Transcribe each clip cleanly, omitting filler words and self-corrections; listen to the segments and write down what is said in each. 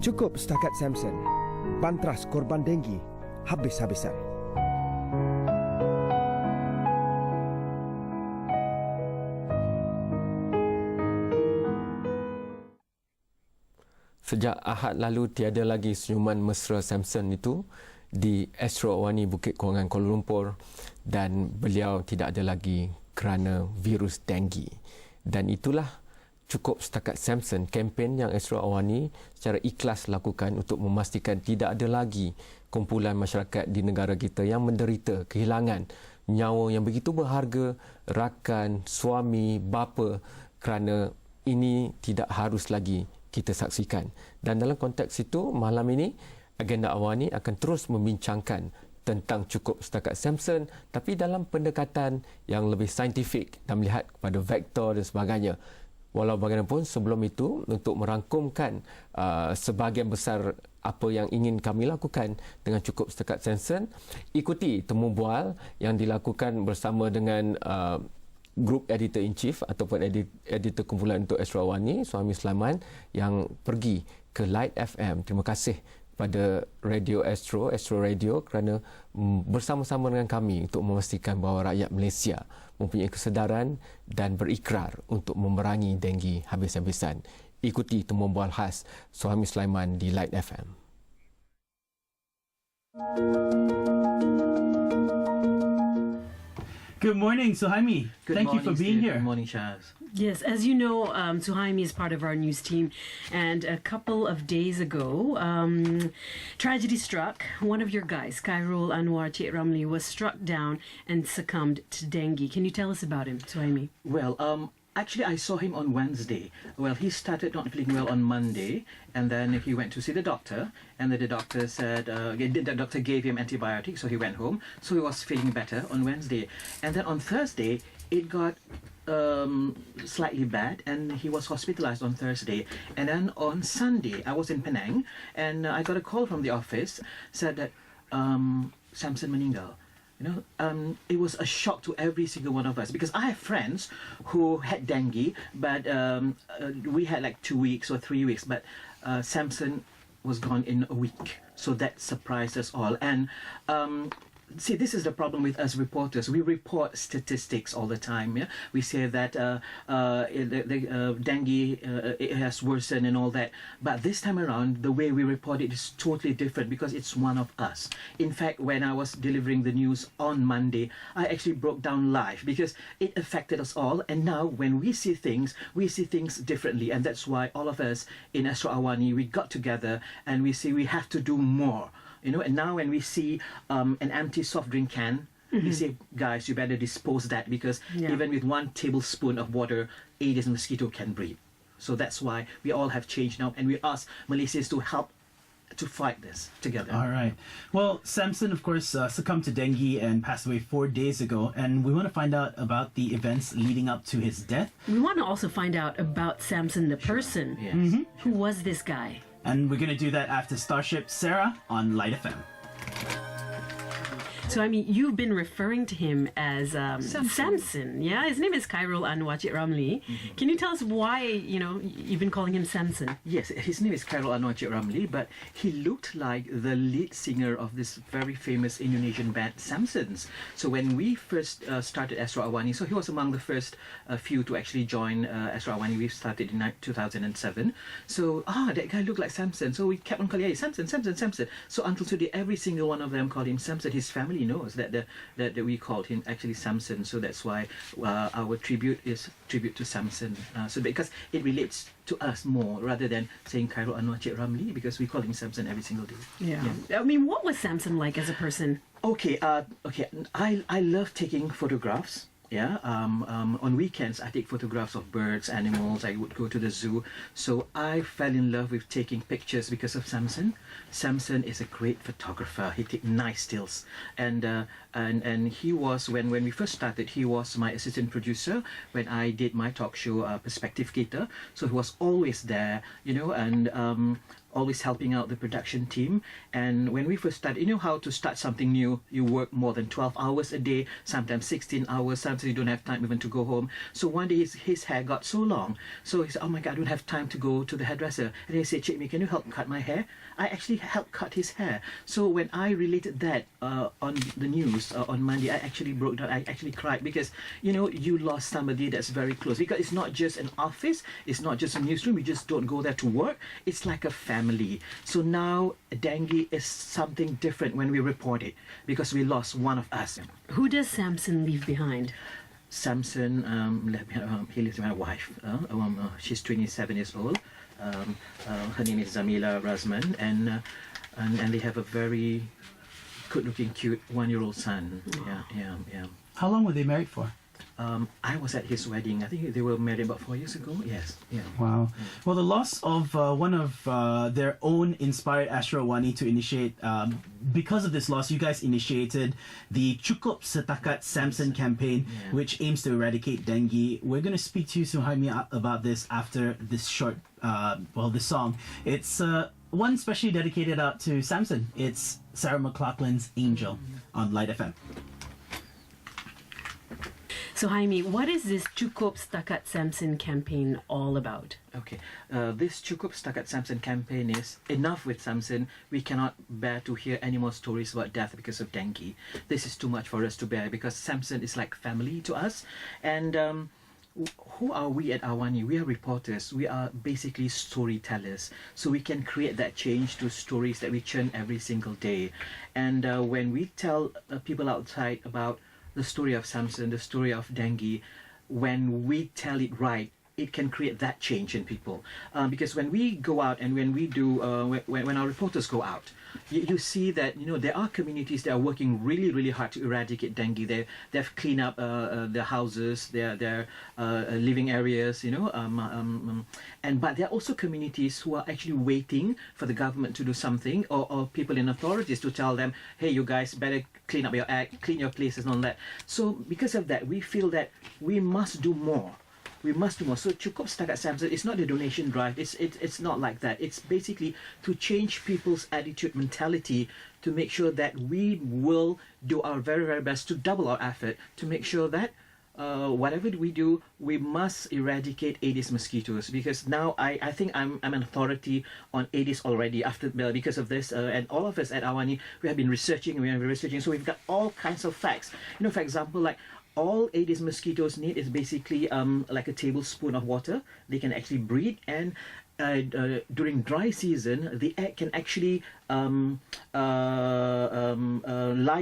Cukup Setakat Samson. Bantras korban denggi habis-habisan. Sejak Ahad lalu tiada lagi senyuman mesra Samson itu di Astro Awani Bukit Kewangan Kuala Lumpur, dan beliau tidak ada lagi kerana virus denggi. Dan itulah Cukup Setakat Samson, kempen yang Astro Awani secara ikhlas lakukan untuk memastikan tidak ada lagi kumpulan masyarakat di negara kita yang menderita kehilangan nyawa yang begitu berharga, rakan, suami, bapa, kerana ini tidak harus lagi kita saksikan. Dan dalam konteks itu, malam ini agenda Awani akan terus membincangkan tentang Cukup Setakat Samson, tapi dalam pendekatan yang lebih saintifik dan melihat kepada vektor dan sebagainya. Walau bagaimanapun, sebelum itu, untuk merangkumkan sebahagian besar apa yang ingin kami lakukan dengan Cukup Setakat Samson, ikuti temu bual yang dilakukan bersama dengan grup editor-in-chief ataupun editor kumpulan untuk Astro Awani, Suami Sulaiman, yang pergi ke Light FM. Terima kasih pada Radio Astro Radio kerana bersama-sama dengan kami untuk memastikan bahawa rakyat Malaysia mempunyai kesedaran dan berikrar untuk memerangi denggi habis-habisan. Ikuti temuan bual khas Suami Sulaiman di Light FM. Good morning, Suhaimi. Thank you for being here. Good morning, Shaz. Yes, as you know, Suhaimi is part of our news team, and a couple of days ago, tragedy struck. One of your guys, Khairul Anwar Cik Ramli, was struck down and succumbed to dengue. Can you tell us about him, Suhaimi? Well, actually, I saw him on Wednesday. Well, he started not feeling well on Monday, and then he went to see the doctor, and then the doctor said, the doctor gave him antibiotics, so he went home. So he was feeling better on Wednesday. And then on Thursday, it got slightly bad, and he was hospitalized on Thursday. And then on Sunday, I was in Penang, and I got a call from the office, said that Samson meninggal. It was a shock to every single one of us, because I have friends who had dengue, but we had like 2 weeks or 3 weeks, but Samson was gone in a week. So that surprised us all. And see, this is the problem with us reporters. We report statistics all the time. Yeah, we say that dengue it has worsened and all that. But this time around, the way we report it is totally different, because it's one of us. In fact, when I was delivering the news on Monday, I actually broke down live, because it affected us all. And now, when we see things differently, and that's why all of us in Astro Awani, we got together and we say we have to do more. And now when we see an empty soft drink can, we say, guys, you better dispose that, because even with 1 tablespoon of water, Aedes mosquito can breed. So that's why we all have changed now, and we ask Malaysians to help to fight this together. All right. Well, Samson, of course, succumbed to dengue and passed away 4 days ago, and we want to find out about the events leading up to his death. We want to also find out about Samson, the person. Yes. Who was this guy? And we're going to do that after Starship Sarah on Light FM. So, I mean, you've been referring to him as Samson. Yeah, his name is Khairul Anwar Cik Ramli. Can you tell us why, you've been calling him Samson? Yes, his name is Khairul Anwar Cik Ramli, but he looked like the lead singer of this very famous Indonesian band, Samsons. So when we first started Astro Awani, so he was among the first few to actually join Astro Awani. We started in 2007. So, that guy looked like Samson. So we kept on calling, hey, Samson, Samson, Samson. So until today, every single one of them called him Samson. His family knows that that we called him actually Samson. So that's why our tribute is tribute to Samson. So because it relates to us more rather than saying Khairul Anwar Cik Ramli, because we call him Samson every single day. Yeah. I mean, what was Samson like as a person? Okay. I love taking photographs. Yeah, on weekends I take photographs of birds, animals. I would go to the zoo. So I fell in love with taking pictures because of Samson. Samson is a great photographer. He takes nice stills, and he was, when we first started, he was my assistant producer when I did my talk show, Perspective Kita. So he was always there, and always helping out the production team. And when we first started, you know how to start something new, you work more than 12 hours a day, sometimes 16 hours, sometimes you don't have time even to go home. So one day his hair got so long. So he said, oh my God, I don't have time to go to the hairdresser. And he said, Chikmi, can you help cut my hair? I actually helped cut his hair. So when I related that on the news on Monday, I actually broke down. I actually cried because, you know, you lost somebody that's very close. Because it's not just an office, it's not just a newsroom. You just don't go there to work. It's like a family. So now dengue is something different when we report it because we lost one of us. Who does Samson leave behind? Samson left behind, he lives with my wife. She's 27 years old. Her name is Zamila Razman, and they have a very good-looking, cute 1-year-old son. Yeah. How long were they married for? I was at his wedding. I think they were married about 4 years ago. Yes. Yeah. Wow. Well, the loss of one of their own inspired Astro Wani to initiate, because of this loss, you guys initiated the Cukup Setakat Samson campaign, which aims to eradicate dengue. We're going to speak to you, Suhaimi, about this after this short, this song. It's one specially dedicated out to Samson. It's Sarah McLachlan's Angel on Light FM. So Jaime, what is this Cukup Setakat Samson campaign all about? Okay, this Cukup Setakat Samson campaign is enough with Samson. We cannot bear to hear any more stories about death because of dengue. This is too much for us to bear because Samson is like family to us. And who are we at Awani? We are reporters. We are basically storytellers. So we can create that change to stories that we churn every single day. And when we tell people outside about the story of Samson, the story of dengue, when we tell it right, it can create that change in people. Because when we go out and when we do, when our reporters go out, you see that, you know, there are communities that are working really, really hard to eradicate dengue. They've cleaned up their houses, their living areas, you know, but there are also communities who are actually waiting for the government to do something, or people in authorities to tell them, hey, you guys better clean up your act, clean your places and all that. So because of that, we feel that we must do more. We must do more. So Cukup Setakat Samson, it's not a donation drive. It's not like that. It's basically to change people's attitude, mentality, to make sure that we will do our very, very best to double our effort to make sure that whatever we do, we must eradicate Aedes mosquitoes. Because now I think I'm an authority on Aedes already after because of this. And all of us at Awani, we have been researching. So we've got all kinds of facts. You know, for example, like, all Aedes mosquitoes need is basically like a tablespoon of water. They can actually breed, and during dry season, the egg can actually lie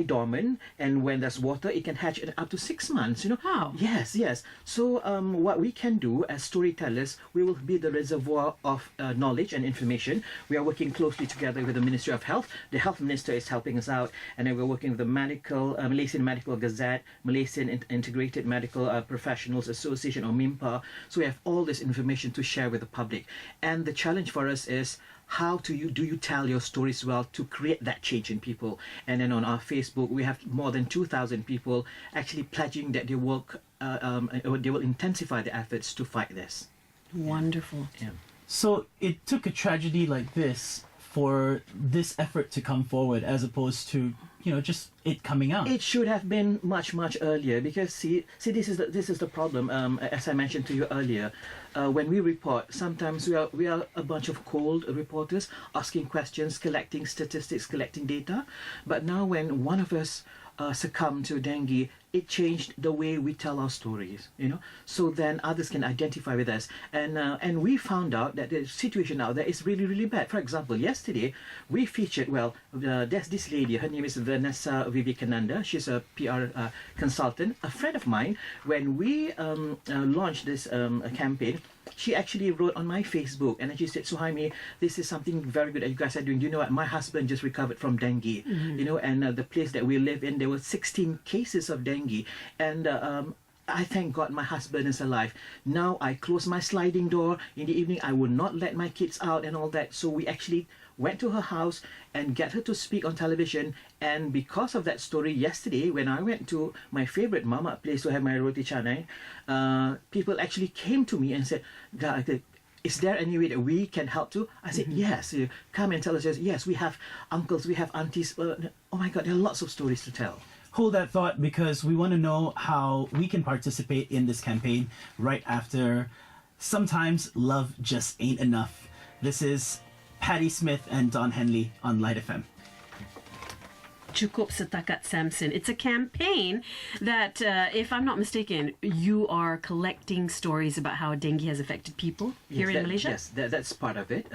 dormant, and when there's water, it can hatch in up to 6 months. You know. Wow. Yes. So what we can do as storytellers, we will be the reservoir of knowledge and information. We are working closely together with the Ministry of Health. The Health Minister is helping us out, and then we're working with the Malaysian Medical Gazette, Malaysian Integrated Medical Professionals Association, or MIMPA. So we have all this information to share with the public. And the challenge for us is, how do you tell your stories well to create that change in people? And then on our Facebook, we have more than 2,000 people actually pledging that they will intensify their efforts to fight this. Wonderful. Yeah. So it took a tragedy like this for this effort to come forward, as opposed to, you know, just it coming out. It should have been much earlier, because see this is the problem. As I mentioned to you earlier, when we report, sometimes we are a bunch of cold reporters asking questions, collecting statistics, collecting data. But now when one of us succumbed to dengue, it changed the way we tell our stories, you know, so then others can identify with us. And we found out that the situation out there is really, really bad. For example, yesterday we featured, there's this lady, her name is Vanessa Vivekananda. She's a PR consultant, a friend of mine. When we launched this campaign, she actually wrote on my Facebook, and then she said, Suhaimi, this is something very good that you guys are doing. Do you know what? My husband just recovered from dengue, you know, and the place that we live in, there were 16 cases of dengue. And I thank God my husband is alive. Now I close my sliding door. In the evening, I will not let my kids out and all that. So we actually went to her house and get her to speak on television. And because of that story yesterday, when I went to my favorite mama place to have my roti canai, people actually came to me and said, is there any way that we can help too? I said, yes, come and tell us. Yes, we have uncles, we have aunties. Oh my God, there are lots of stories to tell. Hold that thought, because we want to know how we can participate in this campaign right after Sometimes Love Just Ain't Enough. This is Patti Smith and Don Henley on Light FM. Cukup Setakat Samson. It's a campaign that, if I'm not mistaken, you are collecting stories about how dengue has affected people here in Malaysia? Yes, that's part of it.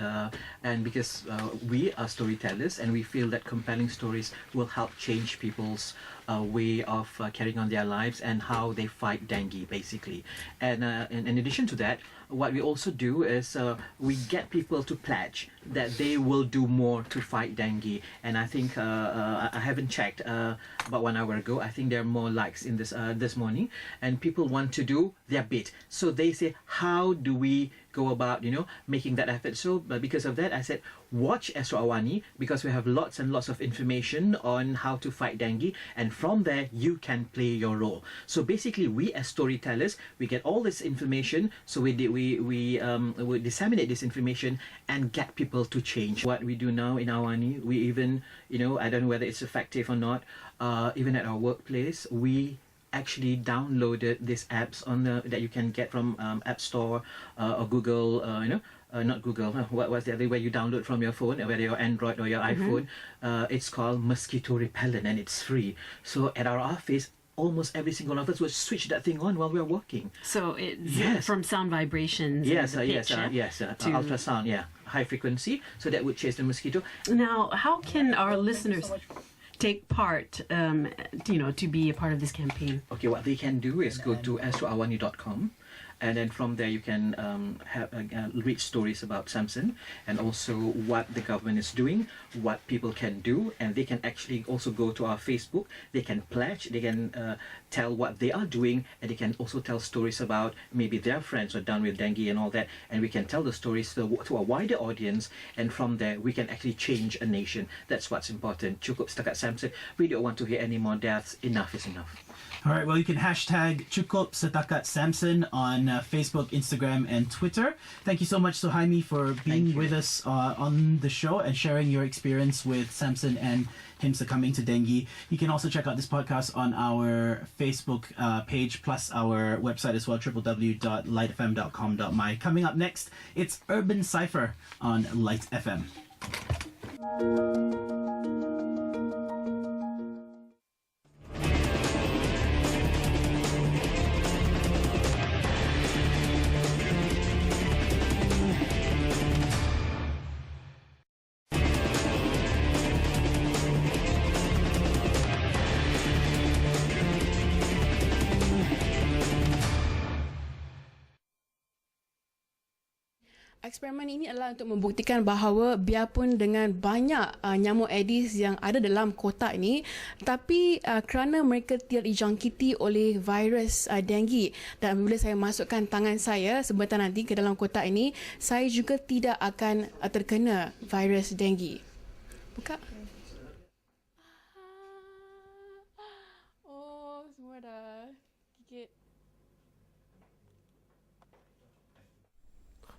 And because we are storytellers and we feel that compelling stories will help change people's way of carrying on their lives and how they fight dengue, basically. And in addition to that, what we also do is we get people to pledge that they will do more to fight dengue. And I think I haven't checked about 1 hour ago. I think there are more likes in this morning, and people want to do their bit. So they say, how do we go about making that effort? So because of that, I said, watch Astro Awani, because we have lots and lots of information on how to fight dengue, and from there you can play your role. So basically, we as storytellers, we get all this information, so we disseminate this information and get people to change. What we do now in Awani, we even I don't know whether it's effective or not, even at our workplace, we actually downloaded these apps that you can get from App Store or Google, not Google, what's the other way you download from your phone, whether your Android or your iPhone. It's called Mosquito Repellent, and it's free. So at our office, almost every single of us will switch that thing on while we're working. So it's from sound vibrations. Yes, and the pitch, to ultrasound, high frequency. So that would chase the mosquito. Now, how can our listeners take part, to be a part of this campaign? Okay, what they can do is go to astroawani.com, and then from there you can read stories about Samson, and also what the government is doing, what people can do, and they can actually also go to our Facebook. They can pledge, they can tell what they are doing, and they can also tell stories about maybe their friends are down with dengue and all that, and we can tell the stories to a wider audience, and from there we can actually change a nation. That's what's important. Cukup Setakat Samson. We don't want to hear any more deaths. Enough is enough. All right, well, you can hashtag Cukup Setakat Samson on Facebook, Instagram, and Twitter. Thank you so much, Suhaimi, for being with us on the show and sharing your experience with Samson and him succumbing to dengue. You can also check out this podcast on our Facebook page, plus our website as well, www.lightfm.com.my. Coming up next, it's Urban Cypher on Light FM. Eksperimen ini adalah untuk membuktikan bahawa biarpun dengan banyak nyamuk Aedes yang ada dalam kotak ini, tapi kerana mereka tidak dijangkiti oleh virus dengue, dan apabila saya masukkan tangan saya sebentar nanti ke dalam kotak ini, saya juga tidak akan terkena virus dengue. Buka. Oh, semua dah gigit.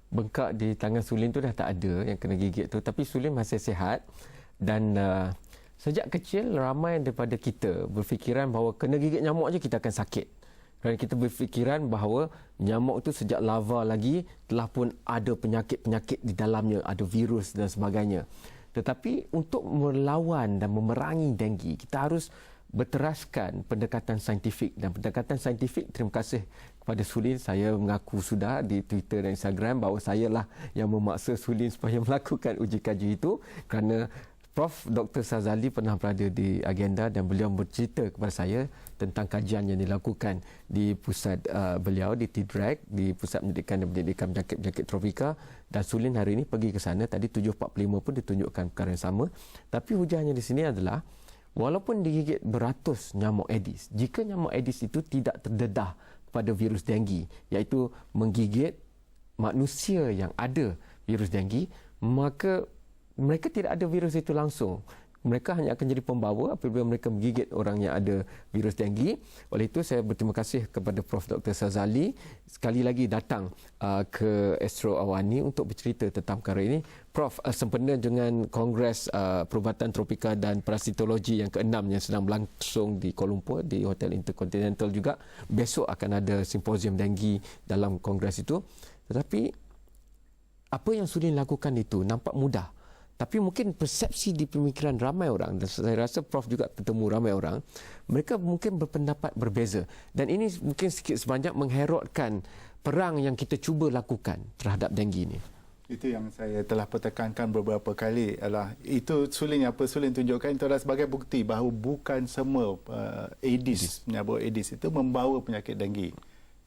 Bengkak di tangan Sulin tu dah tak ada yang kena gigit tu, tapi Sulin masih sihat. Dan sejak kecil ramai daripada kita berfikiran bahawa kena gigit nyamuk je kita akan sakit. Dan kita berfikiran bahawa nyamuk tu sejak larva lagi telah pun ada penyakit-penyakit di dalamnya, ada virus dan sebagainya. Tetapi untuk melawan dan memerangi dengue, kita harus berteraskan pendekatan saintifik. Dan pendekatan saintifik, terima kasih kepada Sulin, saya mengaku sudah di Twitter dan Instagram bahawa saya lah yang memaksa Sulin supaya melakukan uji kaji itu, kerana Prof. Dr. Sazali pernah berada di agenda dan beliau bercerita kepada saya tentang kajian yang dilakukan di pusat beliau di TDRAC, di Pusat Pendidikan dan Pendidikan Penyakit Tropika, dan Sulin hari ini pergi ke sana. Tadi 7.45 pun ditunjukkan perkara yang sama. Tapi hujahnya di sini adalah walaupun digigit beratus nyamuk Aedes, jika nyamuk Aedes itu tidak terdedah pada virus dengue, iaitu menggigit manusia yang ada virus dengue, maka mereka tidak ada virus itu langsung. mereka hanya akan jadi pembawa apabila mereka menggigit orang yang ada virus denggi. Oleh itu saya berterima kasih kepada Prof. Dr. Sazali sekali lagi datang ke Astro Awani untuk bercerita tentang perkara ini. Prof, sempena dengan Kongres Perubatan Tropika dan Parasitologi yang ke-6 yang sedang berlangsung di Kuala Lumpur di Hotel Intercontinental juga. Besok akan ada simposium denggi dalam kongres itu. Tetapi apa yang sudah dilakukan itu nampak mudah. Tapi mungkin persepsi di pemikiran ramai orang, dan saya rasa Prof juga bertemu ramai orang, mereka mungkin berpendapat berbeza. Dan ini mungkin sikit sebanyak mengherotkan perang yang kita cuba lakukan terhadap denggi ini. Itu yang saya telah pertekankan beberapa kali. Itu Sulin tunjukkan itu adalah sebagai bukti bahawa bukan semua penyabut Aedes itu membawa penyakit denggi.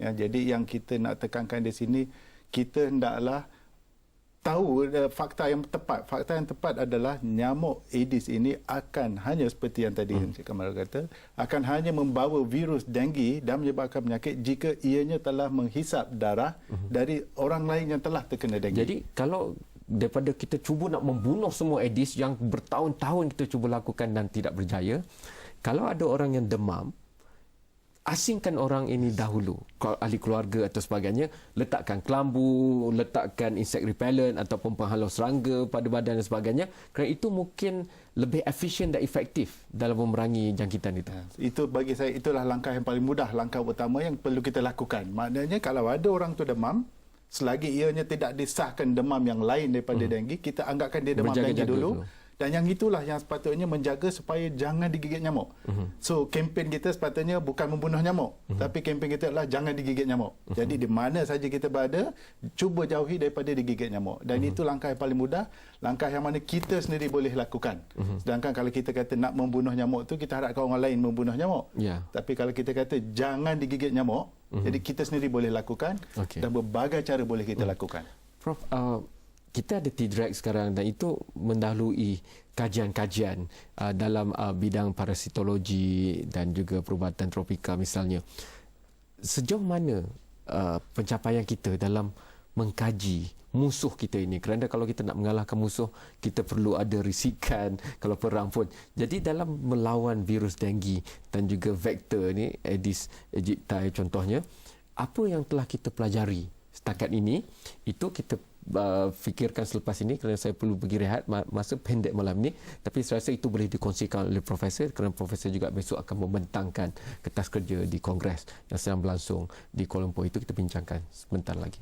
Ya, jadi yang kita nak tekankan di sini, kita hendaklah tahu fakta yang tepat. Fakta yang tepat adalah nyamuk Aedes ini akan hanya seperti yang tadi Encik Kamal kata, akan hanya membawa virus denggi dan menyebabkan penyakit jika ianya telah menghisap darah dari orang lain yang telah terkena denggi. Jadi kalau daripada kita cuba nak membunuh semua Aedes yang bertahun-tahun kita cuba lakukan dan tidak berjaya, kalau ada orang yang demam, asingkan orang ini dahulu, ahli keluarga atau sebagainya, letakkan kelambu, letakkan insect repellent ataupun penghalau serangga pada badan dan sebagainya, kerana itu mungkin lebih efisien dan efektif dalam memerangi jangkitan itu. Itu bagi saya itulah langkah yang paling mudah, langkah utama yang perlu kita lakukan. Maknanya kalau ada orang tu demam, selagi ianya tidak disahkan demam yang lain daripada denggi, kita anggapkan dia demam denggi dulu. Dan yang itulah yang sepatutnya menjaga supaya jangan digigit nyamuk. So, kempen kita sepatutnya bukan membunuh nyamuk. Tapi kempen kita adalah jangan digigit nyamuk. Jadi, di mana saja kita berada, cuba jauhi daripada digigit nyamuk. Dan itu langkah yang paling mudah, langkah yang mana kita sendiri boleh lakukan. Sedangkan kalau kita kata nak membunuh nyamuk tu, kita harapkan orang lain membunuh nyamuk. Tapi kalau kita kata jangan digigit nyamuk, jadi kita sendiri boleh lakukan. Dan berbagai cara boleh kita lakukan. Prof, kita ada T-Drag sekarang dan itu mendahului kajian-kajian dalam bidang parasitologi dan juga perubatan tropika misalnya. Sejauh mana pencapaian kita dalam mengkaji musuh kita ini? Kerana kalau kita nak mengalahkan musuh, kita perlu ada risikan kalau perang pun. Jadi dalam melawan virus denggi dan juga vektor ni, Aedes aegypti contohnya, apa yang telah kita pelajari setakat ini, itu kita fikirkan selepas ini kerana saya perlu pergi rehat masa pendek malam ini, tapi saya rasa itu boleh dikongsikan oleh Profesor kerana Profesor juga besok akan membentangkan kertas kerja di Kongres yang sedang berlangsung di Kuala Lumpur. Itu kita bincangkan sebentar lagi.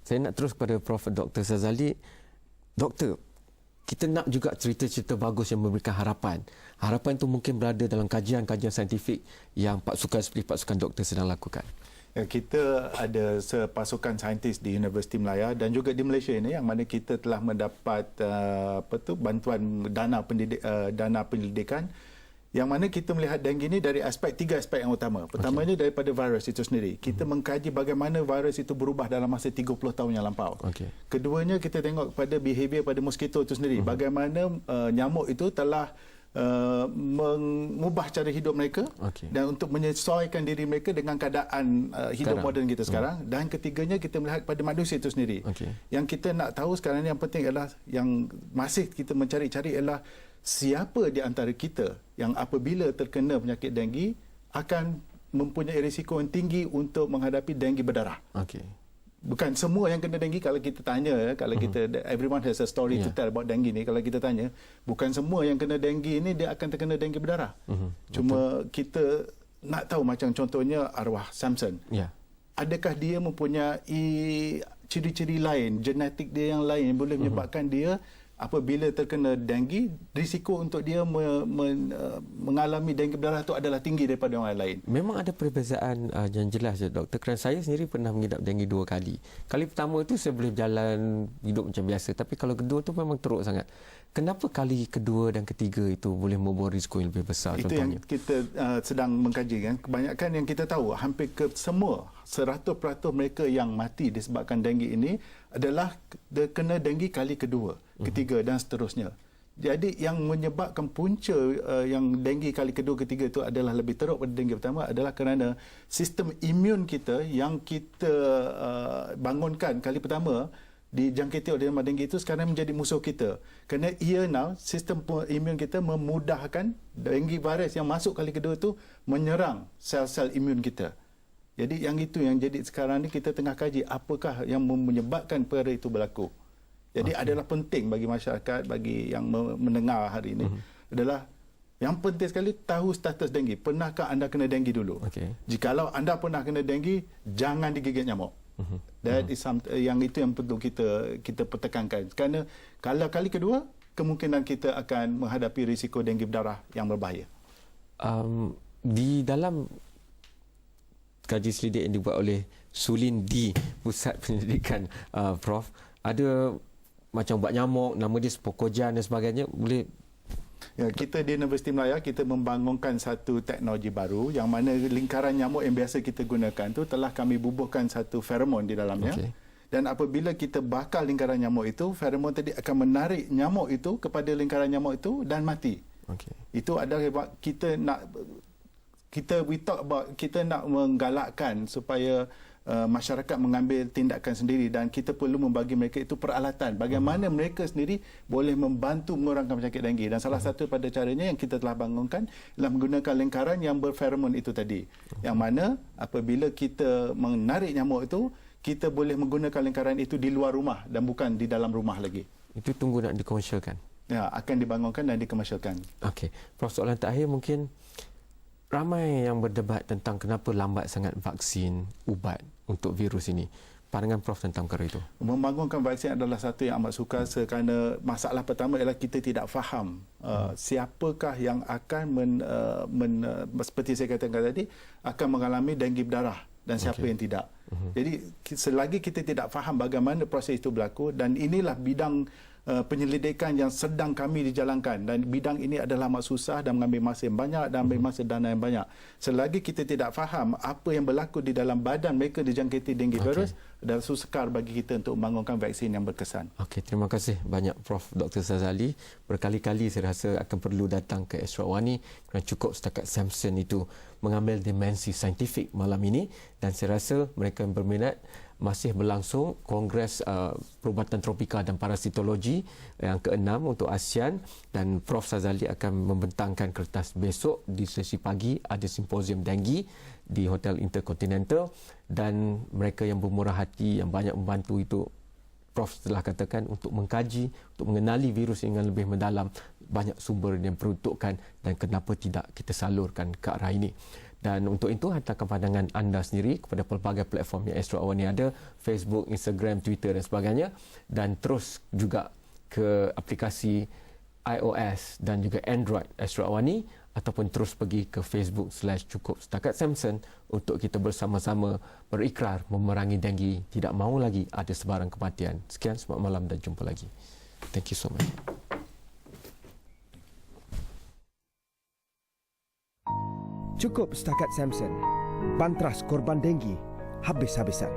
Saya nak terus kepada Prof. Dr. Sazali. Doktor, kita nak juga cerita-cerita bagus yang memberikan harapan. Harapan itu mungkin berada dalam kajian-kajian saintifik yang pasukan seperti pasukan doktor sedang lakukan. Kita ada sepasukan saintis di Universiti Melaya dan juga di Malaysia ini yang mana kita telah mendapat bantuan dana penyelidikan, yang mana kita melihat denggi ini dari tiga aspek yang utama. Pertamanya daripada virus itu sendiri. Kita mengkaji bagaimana virus itu berubah dalam masa 30 tahun yang lampau. Keduanya kita tengok kepada behavior pada mosquito itu sendiri. Bagaimana nyamuk itu telah mengubah cara hidup mereka dan untuk menyesuaikan diri mereka dengan keadaan hidup moden kita sekarang. Dan ketiganya kita melihat pada manusia itu sendiri. Yang kita nak tahu sekarang yang penting adalah, yang masih kita mencari-cari adalah siapa di antara kita yang apabila terkena penyakit denggi akan mempunyai risiko yang tinggi untuk menghadapi denggi berdarah. Bukan semua yang kena denggi. Kalau kita tanya, kalau kita, everyone has a story to tell about denggi ni, kalau kita tanya, bukan semua yang kena denggi ni dia akan terkena denggi berdarah. Cuma kita nak tahu, macam contohnya arwah Samson. Adakah dia mempunyai ciri-ciri lain, genetik dia yang lain yang boleh menyebabkan dia apabila terkena denggi, risiko untuk dia mengalami denggi berdarah itu adalah tinggi daripada orang lain. Memang ada perbezaan yang jelas ya, doktor. Kerana saya sendiri pernah mengidap denggi 2 kali. Kali pertama itu saya boleh berjalan hidup macam biasa, tapi kalau kedua tu memang teruk sangat. kenapa kali kedua dan ketiga itu boleh membawa risiko yang lebih besar? Itu contohnya? yang kita sedang mengkaji kan. Kebanyakan yang kita tahu, hampir ke semua 100% mereka yang mati disebabkan denggi ini adalah kena denggi kali kedua, ketiga dan seterusnya. Jadi yang menyebabkan punca yang denggi kali kedua, ketiga itu adalah lebih teruk pada denggi pertama adalah kerana sistem imun kita yang kita bangunkan kali pertama dijangkiti oleh denggi itu sekarang menjadi musuh kita. Kerana sistem imun kita memudahkan denggi virus yang masuk kali kedua itu menyerang sel-sel imun kita. Jadi yang itu yang jadi sekarang ni kita tengah kaji apakah yang menyebabkan perkara itu berlaku. Jadi adalah penting bagi masyarakat, bagi yang mendengar hari ini adalah yang penting sekali tahu status denggi. Pernahkah anda kena denggi dulu? Jikalau anda pernah kena denggi, jangan digigit nyamuk. That is yang itu yang perlu kita pertekankan. Kerana kalau kali kedua, kemungkinan kita akan menghadapi risiko denggi berdarah yang berbahaya. Di dalam kaji selidik yang dibuat oleh Sulin di Pusat Penyelidikan, Prof, ada macam ubat nyamuk, nama dia Spokojan dan sebagainya, boleh? Ya, kita di Universiti Melaya kita membangunkan satu teknologi baru yang mana lingkaran nyamuk yang biasa kita gunakan tu telah kami bubuhkan satu feromon di dalamnya. Dan apabila kita bakar lingkaran nyamuk itu, feromon tadi akan menarik nyamuk itu kepada lingkaran nyamuk itu dan mati. Itu adalah kita nak kita nak menggalakkan supaya masyarakat mengambil tindakan sendiri dan kita perlu membagi mereka itu peralatan bagaimana mereka sendiri boleh membantu mengurangkan penyakit denggi, dan salah satu pada caranya yang kita telah bangunkan ialah menggunakan lingkaran yang berferomon itu tadi, yang mana apabila kita menarik nyamuk itu kita boleh menggunakan lingkaran itu di luar rumah dan bukan di dalam rumah lagi. Itu tunggu nak dikomersialkan? Ya, akan dibangunkan dan dikomersialkan. Okey. Prof, soalan terakhir mungkin ramai yang berdebat tentang kenapa lambat sangat vaksin ubat untuk virus ini. Pandangan Prof tentang perkara itu? Membangunkan vaksin adalah satu yang amat sukar kerana masalah pertama ialah kita tidak faham siapakah yang akan seperti saya katakan tadi akan mengalami denggi berdarah dan siapa yang tidak. Jadi selagi kita tidak faham bagaimana proses itu berlaku, dan inilah bidang penyelidikan yang sedang kami dijalankan, dan bidang ini adalah amat susah dan mengambil masa yang banyak dan mengambil masa dana yang banyak. Selagi kita tidak faham apa yang berlaku di dalam badan mereka dijangkiti denggi virus, adalah sukar bagi kita untuk membangunkan vaksin yang berkesan. Okey, terima kasih banyak Prof Dr. Sazali. Berkali-kali saya rasa akan perlu datang ke Astro Awani kerana Cukup Setakat Samson itu mengambil dimensi saintifik malam ini, dan saya rasa mereka yang berminat masih berlangsung Kongres Perubatan Tropika dan Parasitologi yang ke-6 untuk ASEAN, dan Prof Sazali akan membentangkan kertas besok di sesi pagi ada simposium denggi di Hotel Intercontinental, dan mereka yang bermurah hati yang banyak membantu itu Prof telah katakan untuk mengkaji, untuk mengenali virus dengan lebih mendalam, banyak sumber yang peruntukkan dan kenapa tidak kita salurkan ke arah ini. Dan untuk itu hantarkan pandangan anda sendiri kepada pelbagai platform yang Astro Awani ada, Facebook, Instagram, Twitter dan sebagainya, dan terus juga ke aplikasi iOS dan juga Android Astro Awani, ataupun terus pergi ke Facebook/Cukup Setakat Samson untuk kita bersama-sama berikrar memerangi denggi, tidak mahu lagi ada sebarang kematian. Sekian, selamat malam dan jumpa lagi. Thank you so much. Cukup Setakat Samson. Bantras korban denggi habis-habisan.